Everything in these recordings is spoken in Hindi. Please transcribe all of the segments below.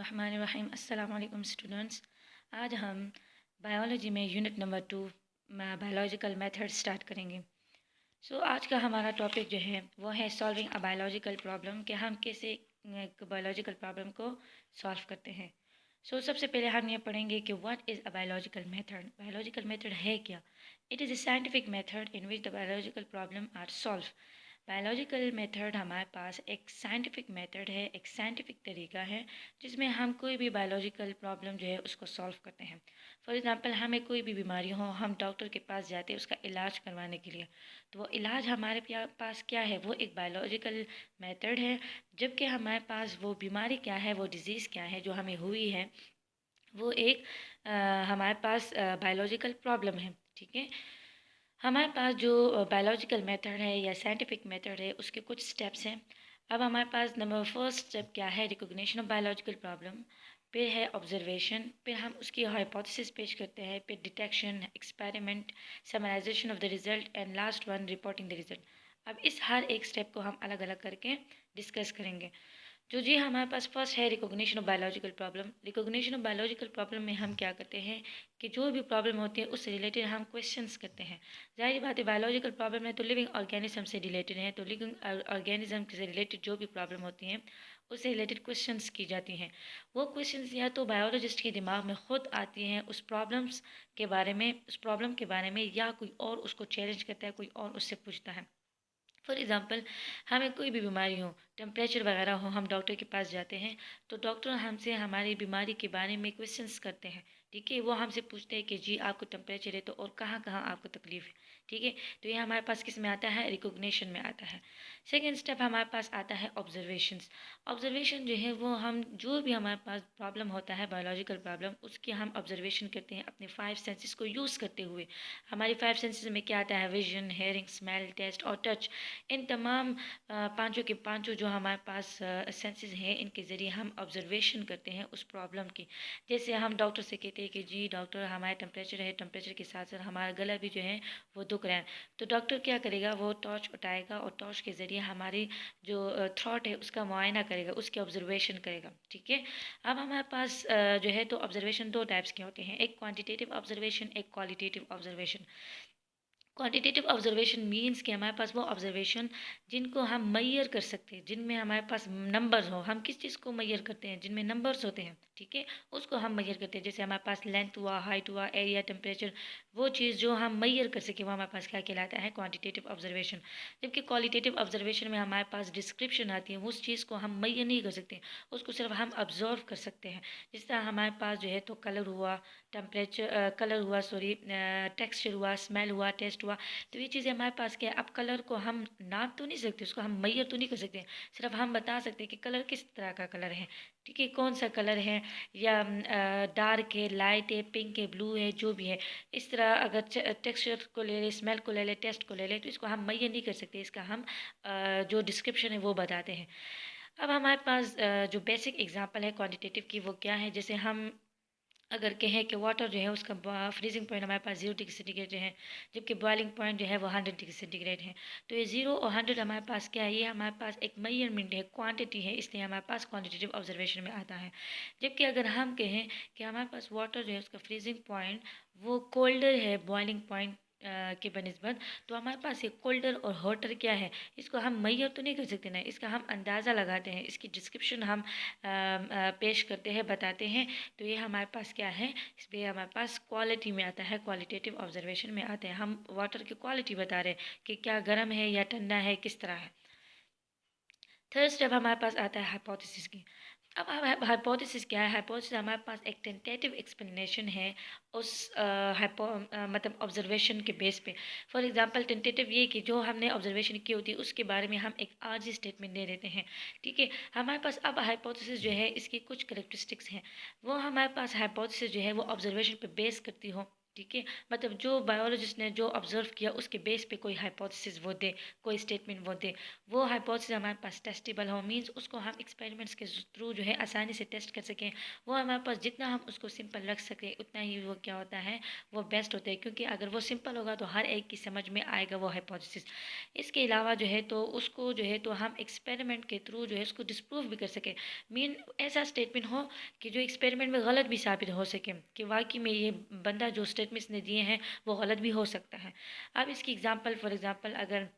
बिस्मिल्लाहिर्रहमानिर्रहीम। अस्सलाम वालेकुम स्टूडेंट्स। आज हम बायोलॉजी में unit number 2 biological method start करेंगे। आज का हमारा टॉपिक जो है वो है सॉल्विंग अ बायोलॉजिकल प्रॉब्लम, कि हम कैसे एक बायोलॉजिकल प्रॉब्लम को सॉल्व करते हैं। सबसे पहले हम ये पढ़ेंगे कि what is a biological method. Biological method है क्या? It is a scientific method in which the biological problem are solve. Biological method हमारे पास एक साइंटिफिक मेथड है, एक साइंटिफिक तरीका है जिसमें हम कोई भी बायोलॉजिकल प्रॉब्लम जो है उसको सॉल्व करते हैं। फॉर एग्ज़ाम्पल, हमें कोई भी बीमारी हो, हम डॉक्टर के पास जाते हैं उसका इलाज करवाने के लिए, तो वो इलाज हमारे पास क्या है? वो एक बायोलॉजिकल मेथड है। जबकि हमारे पास वो बीमारी क्या है, वो डिज़ीज़ क्या है जो हमें हुई है, वो एक हमारे पास बायोलॉजिकल प्रॉब्लम है। ठीक है, हमारे पास जो बायोलॉजिकल मेथड है या साइंटिफिक मेथड है उसके कुछ स्टेप्स हैं। अब हमारे पास नंबर फर्स्ट स्टेप क्या है? Recognition of biological problem. फिर है ऑब्जर्वेशन, फिर हम उसकी हाइपोथेसिस पेश करते हैं, फिर detection, experiment, summarization of the result and last one reporting the result. अब इस हर एक स्टेप को हम अलग अलग करके डिस्कस करेंगे। जी हमारे पास फर्स्ट है recognition of biological problem. Recognition of biological problem में हम क्या करते हैं कि जो भी प्रॉब्लम होती है उससे रिलेटेड हम क्वेश्चंस करते हैं। जाहिर बात है, बायोलॉजिकल प्रॉब्लम है तो लिविंग ऑर्गेनिज्म से रिलेटेड है, तो लिविंग ऑर्गेनिज्म से रिलेटेड जो भी प्रॉब्लम होती हैं उससे रिलेटेड क्वेश्चंस की जाती हैं। वो क्वेश्चंस या तो बायोलॉजिस्ट के दिमाग में खुद आती हैं उस प्रॉब्लम्स के बारे में, उस प्रॉब्लम के बारे में, या कोई और उसको चैलेंज करता है, कोई और उससे पूछता है। फॉर एग्ज़ाम्पल, हमें कोई भी बीमारी हो, टेम्परेचर वगैरह हो, हम डॉक्टर के पास जाते हैं तो डॉक्टर हमसे हमारी बीमारी के बारे में क्वेश्चंस करते हैं। ठीक है, वो हमसे पूछते हैं कि जी आपको टेम्परेचर है तो और कहाँ कहाँ आपको तकलीफ है। ठीक है, तो ये हमारे पास किस में आता है? रिकॉग्निशन में आता है। सेकेंड स्टेप हमारे पास आता है ऑब्जर्वेशंस। ऑब्जर्वेशन जो है वो हम जो भी हमारे पास प्रॉब्लम होता है, बायोलॉजिकल प्रॉब्लम, उसकी हम ऑब्जर्वेशन करते हैं अपने 5 सेंसेस को यूज़ करते हुए। हमारी 5 सेंसेस में क्या आता है? विजन, हेयरिंग, स्मेल, टेस्ट और टच। इन तमाम पाँचों के पाँचों जो हमारे पास सेंसेस हैं, इनके ज़रिए हम ऑब्जर्वेशन करते हैं उस प्रॉब्लम की। जैसे हम डॉक्टर से कहते हैं कि जी डॉक्टर हमारा टेम्परेचर है, टेम्परेचर के साथ साथ हमारा गला भी जो है वो दुख रहा है। तो डॉक्टर क्या करेगा? वो टॉर्च उठाएगा और टॉर्च के ज़रिए हमारी जो थ्रॉट है उसका मुआयना करेगा, उसकी ऑब्जर्वेशन करेगा। ठीक है, अब हमारे पास जो है तो ऑब्जर्वेशन दो टाइप्स के होते हैं, एक क्वान्टिटेटिव ऑब्जर्वेशन, एक qualitative observation. Quantitative observation means कि हमारे पास वो ऑब्जर्वेशन जिनको हम मैयर कर सकते हैं, जिनमें हमारे पास नंबर्स हो। हम किस चीज़ को मैयर करते हैं? जिनमें नंबर्स होते हैं। ठीक है, उसको हम मैयर करते हैं। जैसे हमारे पास लेंथ हुआ, हाइट हुआ, एरिया, टेम्परेचर, वो चीज़ जो हम मैयर कर सके वो हमारे पास क्या कहलाता है? Quantitative observation. जबकि क्वालिटेटिव ऑब्जर्वेशन में हमारे पास डिस्क्रिप्शन आती है, उस चीज़ को हम मैयर नहीं कर सकते, उसको सिर्फ हम ऑब्जर्व कर सकते हैं। जिस तरह हमारे पास जो है तो कलर हुआ, टेम्परेचर कलर हुआ, सॉरी, टेक्सचर हुआ, स्मेल हुआ, टेस्ट हुआ। तो ये चीज़ें हमारे पास क्या है? अब कलर को हम नाप तो नहीं सकते, उसको हम मैयर तो नहीं कर सकते, सिर्फ हम बता सकते हैं कि कलर किस तरह का कलर है। ठीक है, कौन सा कलर है, या डार्क है, लाइट है, पिंक है, ब्लू है, जो भी है। इस तरह अगर टेक्सचर को ले ले, स्मेल को ले ले, टेस्ट को ले ले, तो इसको हम मैयर नहीं कर सकते, इसका हम जो डिस्क्रिप्शन है वो बताते हैं। अब हमारे पास जो बेसिक एग्जांपल है क्वांटिटेटिव की वो क्या है? जैसे हम अगर कहें कि वाटर जो है उसका फ्रीजिंग पॉइंट हमारे पास 0 डिग्री सेंटीग्रेड जो है, जबकि बॉइलिंग पॉइंट जो है वो 100 डिग्री सेंटीग्रेड है। तो ये 0 और 100 हमारे पास क्या है? ये हमारे पास एक मेजरमेंट है, क्वांटिटी है, इसलिए हमारे पास क्वांटिटेटिव ऑब्जर्वेशन में आता है। जबकि अगर हम कहें कि हमारे पास वाटर जो है उसका फ्रीजिंग पॉइंट वो कोल्डर है बॉइलिंग पॉइंट के बनस्बत, तो हमारे पास ये कोल्डर और हॉटर क्या है? इसको हम मैयर तो नहीं कर सकते ना, इसका हम अंदाज़ा लगाते हैं, इसकी डिस्क्रिप्शन हम पेश करते हैं, बताते हैं। तो ये हमारे पास क्या है? इसमें हमारे पास क्वालिटी में आता है, क्वालिटेटिव ऑब्जर्वेशन में आता है। हम वाटर की क्वालिटी बता रहे हैं कि क्या गर्म है या ठंडा है, किस तरह है। थर्ड स्टेप हमारे पास आता है हाइपोथेसिस की। अब हाइपोथेसिस क्या है? हाइपोथेसिस हमारे पास एक टेंटेटिव एक्सप्लेनेशन है उस मतलब ऑब्जर्वेशन के बेस पे। फॉर एग्जांपल, टेंटेटिव ये कि जो हमने ऑब्जर्वेशन की होती है उसके बारे में हम एक आर्जी स्टेटमेंट दे देते हैं। ठीक है, हमारे पास अब हाइपोथेसिस जो है इसकी कुछ करेक्टरिस्टिक्स हैं। वो हमारे पास हाइपोथेसिस जो है वो ऑब्जर्वेशन पे बेस करती हो, ठीक है, मतलब जो बायोलॉजिस्ट ने जो ऑब्जर्व किया उसके बेस पे कोई हाइपोथेसिस वो दे, कोई स्टेटमेंट वो दे, वो हाइपोथेसिस हमारे पास टेस्टेबल हो, मींस उसको हम एक्सपेरिमेंट्स के थ्रू जो है आसानी से टेस्ट कर सकें। वो हमारे पास जितना हम उसको सिंपल रख सकें उतना ही वो क्या होता है, वो बेस्ट होता है, क्योंकि अगर वो सिंपल होगा तो हर एक की समझ में आएगा वो हाइपोथेसिस। इसके अलावा जो है तो उसको जो है तो हम एक्सपेरिमेंट के थ्रू जो है उसको डिस्प्रूव भी कर सकें, मीन ऐसा स्टेटमेंट हो कि जो एक्सपेरिमेंट में गलत भी साबित हो सके कि वाकई में ये बंदा जो स्टेटमेंट्स ने दिए हैं वो गलत भी हो सकता है। अब इसकी एग्जांपल फॉर एग्जांपल अगर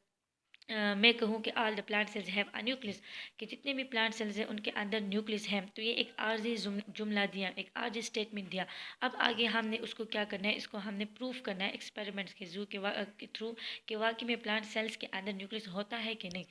मैं कहूँ कि all the plant cells have a nucleus, कि जितने भी प्लांट सेल्स हैं उनके अंदर न्यूक्लियस है, तो ये एक आर्जी जुमला दिया, एक आर्जी स्टेटमेंट दिया। अब आगे हमने उसको क्या करना है, इसको हमने प्रूफ करना है एक्सपेरिमेंट्स के के थ्रू कि वाकई में प्लांट सेल्स के अंदर न्यूक्लियस होता है कि नहीं।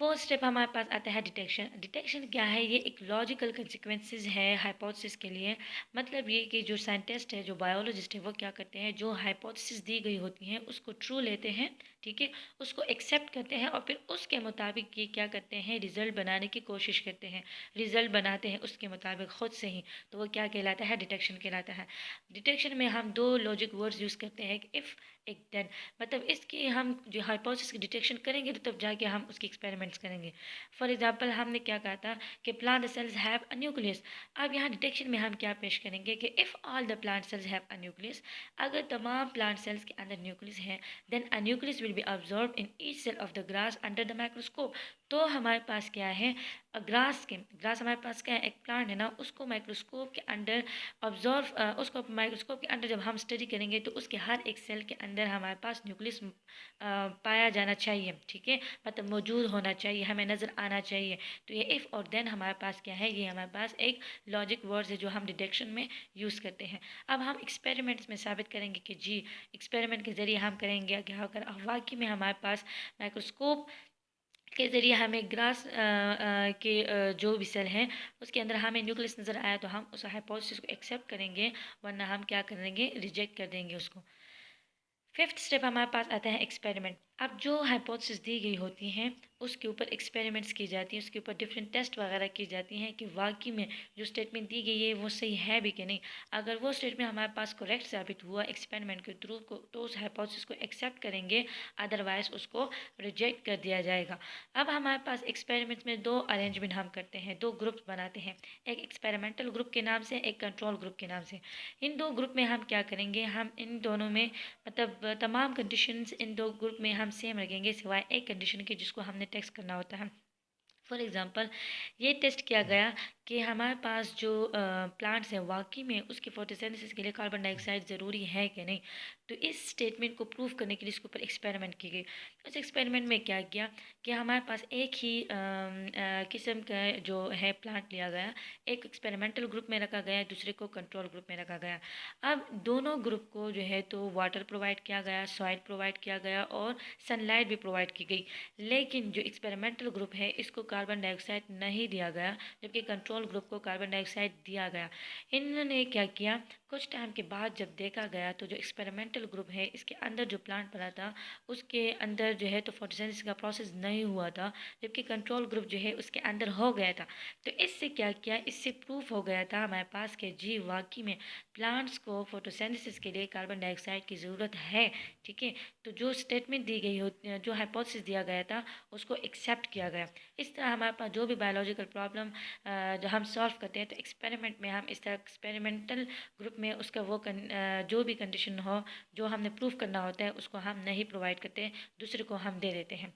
फोर्थ स्टेप हमारे पास आता है डिटेक्शन। डिटेक्शन क्या है, ये एक लॉजिकल कंसिक्वेंसेस है हाइपोथेसिस के लिए। मतलब ये कि जो साइंटिस्ट है, जो बायोलॉजिस्ट है, वो क्या करते हैं, जो हाइपोथेसिस दी गई होती हैं उसको ट्रू लेते हैं, ठीक है, उसको एक्सेप्ट करते हैं और फिर उसके मुताबिक ये क्या करते हैं, रिजल्ट बनाने की कोशिश करते हैं, रिजल्ट बनाते हैं उसके मुताबिक खुद से ही। तो वो क्या कहलाता है, डिटेक्शन कहलाता है। डिटेक्शन में हम दो लॉजिक वर्ड्स यूज़ करते हैं, इफ़ एक देन, मतलब इसकी हम जो हाइपोथेसिस की डिटेक्शन करेंगे तो तब जाके हम उसकी एक्सपेरिमेंट्स करेंगे। फॉर एग्जांपल हमने क्या कहा था कि plant cells have a nucleus. अब यहाँ डिटेक्शन में हम क्या पेश करेंगे कि if all the plant cells have a nucleus, अगर तमाम प्लांट सेल्स के अंदर न्यूक्लियस है, then a nucleus will be observe in each cell of the grass under the microscope. तो हमारे पास क्या है, ग्रास हमारे पास क्या है, एक प्लांट है ना, उसको माइक्रोस्कोप के अंडर ऑब्जर्व, उसको माइक्रोस्कोप के अंदर जब हम स्टडी करेंगे तो उसके हर एक सेल के अंदर हमारे पास न्यूक्लियस पाया जाना चाहिए, ठीक है, मतलब मौजूद होना चाहिए, हमें नज़र आना चाहिए। तो ये इफ़ और देन हमारे पास क्या है, ये हमारे पास एक लॉजिक वर्ड्स है जो हम डिटेक्शन में यूज़ करते हैं। अब हम एक्सपेरिमेंट्स में साबित करेंगे कि जी एक्सपेरिमेंट के ज़रिए हम करेंगे क्या, अगर वाकई में हमारे पास माइक्रोस्कोप के ज़रिए हमें ग्रास के जो भी सेल हैं उसके अंदर हमें न्यूक्लियस नज़र आया तो हम उस हाइपोथेसिस को एक्सेप्ट करेंगे, वरना हम क्या करेंगे, रिजेक्ट कर देंगे उसको। फिफ्थ स्टेप हमारे पास आता है एक्सपेरिमेंट। अब जो हाइपोथेसिस दी गई होती हैं उसके ऊपर एक्सपेरिमेंट्स की जाती हैं, उसके ऊपर डिफरेंट टेस्ट वगैरह की जाती हैं कि वाकई में जो स्टेटमेंट दी गई है वो सही है भी कि नहीं। अगर वो स्टेटमेंट हमारे पास करेक्ट साबित हुआ एक्सपेरिमेंट के थ्रू को तो उस हाइपोथेसिस को एक्सेप्ट करेंगे, अदरवाइज उसको रिजेक्ट कर दिया जाएगा। अब हमारे पास एक्सपेरिमेंट्स में दो अरेंजमेंट हम करते हैं, दो ग्रुप्स बनाते हैं, एक एक्सपेरिमेंटल ग्रुप के नाम से, एक कंट्रोल ग्रुप के नाम से। इन दो ग्रुप में हम क्या करेंगे, हम इन दोनों में मतलब तमाम कंडीशंस इन दो ग्रुप में हम सेम रखेंगे सिवाय एक कंडीशन के जिसको हमने टेस्ट करना होता है। फॉर एग्ज़ाम्पल ये टेस्ट किया गया कि हमारे पास जो प्लांट्स हैं वाकई में उसकी फोटोसिंथेसिस के लिए कार्बन डाइऑक्साइड ज़रूरी है कि नहीं। तो इस स्टेटमेंट को प्रूव करने के लिए इसके ऊपर एक्सपेरिमेंट की गई। उस एक्सपेरिमेंट में क्या किया कि हमारे पास एक ही किस्म का जो है प्लांट लिया गया, एक एक्सपेरिमेंटल ग्रुप में रखा गया, दूसरे को कंट्रोल ग्रुप में रखा गया। अब दोनों ग्रुप को जो है तो वाटर प्रोवाइड किया गया, सॉइल प्रोवाइड किया गया और सनलाइट भी प्रोवाइड की गई। लेकिन जो एक्सपेरिमेंटल ग्रुप है इसको कार्बन डाइऑक्साइड नहीं दिया गया, जबकि कंट्रोल ग्रुप को कार्बन डाइऑक्साइड दिया गया। इन्होंने क्या किया, कुछ टाइम के बाद जब देखा गया तो जो एक्सपेरिमेंटल ग्रुप है इसके अंदर जो प्लांट बना था उसके अंदर जो है तो फोटोसिंथेसिस का प्रोसेस नहीं हुआ था, जबकि कंट्रोल ग्रुप जो है उसके अंदर हो गया था। तो इससे क्या किया, इससे प्रूफ हो गया था हमारे पास कि जी वाकई में प्लांट्स को फोटोसिंथेसिस के लिए कार्बन डाइऑक्साइड की ज़रूरत है, ठीक है। तो जो स्टेटमेंट दी गई हो, जो हाइपोथेसिस दिया गया था उसको एक्सेप्ट किया गया। इस तरह हमारे पास जो भी बायोलॉजिकल प्रॉब्लम जो हम सॉल्व करते हैं तो एक्सपेरिमेंट में हम इस तरह एक्सपेरिमेंटल ग्रुप में उसका जो भी कंडीशन हो जो हमने प्रूफ करना होता है उसको हम नहीं प्रोवाइड करते, दूसरे को हम दे देते हैं।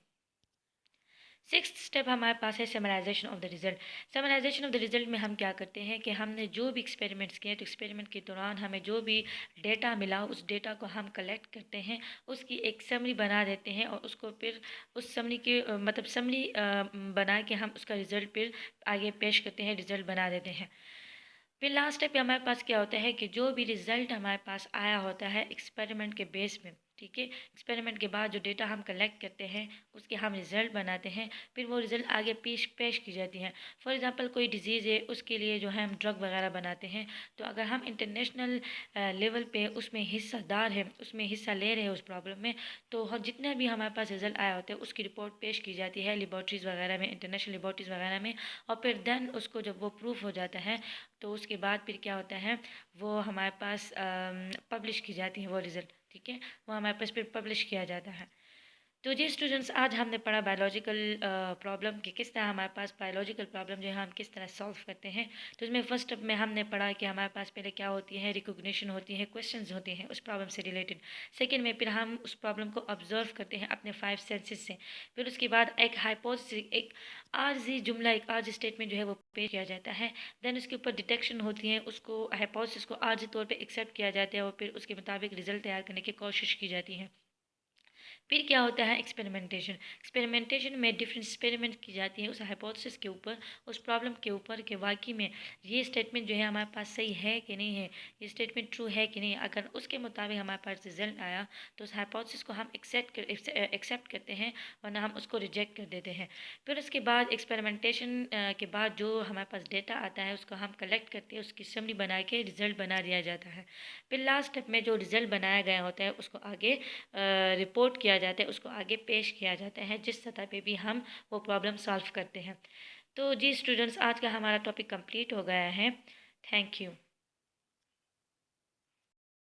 सिक्स्थ स्टेप हमारे पास है summarization of the result. Summarization of the result में हम क्या करते हैं कि हमने जो भी एक्सपेरिमेंट्स किए तो एक्सपेरिमेंट के दौरान हमें जो भी डेटा मिला उस डेटा को हम कलेक्ट करते हैं, उसकी एक समरी बना देते हैं और उसको फिर उस समरी के मतलब समरी बना के हम उसका रिज़ल्ट फिर आगे पेश करते हैं, रिज़ल्ट बना देते हैं। फिर लास्ट स्टेप पे हमारे पास क्या होता है कि जो भी रिज़ल्ट हमारे पास आया होता है एक्सपेरिमेंट के बेस में, ठीक है। एक्सपेरिमेंट के बाद जो डेटा हम कलेक्ट करते हैं उसके हम रिज़ल्ट बनाते हैं, फिर वो रिज़ल्ट आगे पेश की जाती हैं। फॉर एग्ज़ाम्पल कोई डिज़ीज़ है, उसके लिए जो है हम ड्रग वगैरह बनाते हैं। तो अगर हम इंटरनेशनल लेवल पे उसमें हिस्सेदार हैं, उसमें हिस्सा ले रहे हैं उस प्रॉब्लम में, तो हम जितने भी हमारे पास रिज़ल्ट आया होता है उसकी रिपोर्ट पेश की जाती है लेबॉर्ट्रीज़ वगैरह में, इंटरनेशनल लेबॉर्ट्रीज़ वगैरह में। और फिर देन उसको जब वो प्रूफ हो जाता है तो उसके बाद फिर क्या होता है, वो हमारे पास पब्लिश की जाती है वो रिज़ल्ट। ठीक है, वो हमारे पास फिर पब्लिश किया जाता है। तो जी स्टूडेंट्स, आज हमने पढ़ा बायोलॉजिकल प्रॉब्लम कि किस तरह हमारे पास बायोलॉजिकल प्रॉब्लम जो है हम किस तरह सॉल्व करते हैं। तो इसमें फर्स्ट स्टेप में हमने पढ़ा कि हमारे पास पहले क्या होती है, रिकॉग्निशन होती है, क्वेश्चंस होती हैं उस प्रॉब्लम से रिलेटेड। सेकंड में फिर हम उस प्रॉब्लम को ऑब्जर्व करते हैं अपने 5 सेंसेस से। फिर उसके बाद एक हाइपोथेसिस, एक आर्जी जुमला, एक आर्जी स्टेटमेंट जो है वो पेश किया जाता है। देन उसके ऊपर डिटेक्शन होती है, उसको हाइपोथेसिस को आर्जी तौर पर एक्सेप्ट किया जाता है और फिर उसके मुताबिक रिजल्ट तैयार करने की कोशिश की जाती है। फिर क्या होता है, एक्सपेरिमेंटेशन। एक्सपेरिमेंटेशन में डिफरेंट एक्सपेरिमेंट की जाती है उस हाइपोथेसिस के ऊपर, उस प्रॉब्लम के ऊपर कि वाकई में ये स्टेटमेंट जो है हमारे पास सही है कि नहीं है, ये स्टेटमेंट ट्रू है कि नहीं। अगर उसके मुताबिक हमारे पास रिजल्ट आया तो उस हाइपोथेसिस को हम एक्सेप्ट करते हैं, वरना हम उसको रिजेक्ट कर देते हैं। फिर उसके बाद एक्सपेरिमेंटेशन के बाद जो हमारे पास डेटा आता है उसको हम कलेक्ट करते हैं, उसकी समरी बना के रिजल्ट बना दिया जाता है। फिर लास्ट स्टेप में जो रिजल्ट बनाया गया होता है उसको आगे रिपोर्ट किया जाता है, उसको आगे पेश किया जाता है, जिस सतह पे भी हम वो प्रॉब्लम सॉल्व करते हैं। तो जी स्टूडेंट्स, आज का हमारा टॉपिक कंप्लीट हो गया है। Thank you.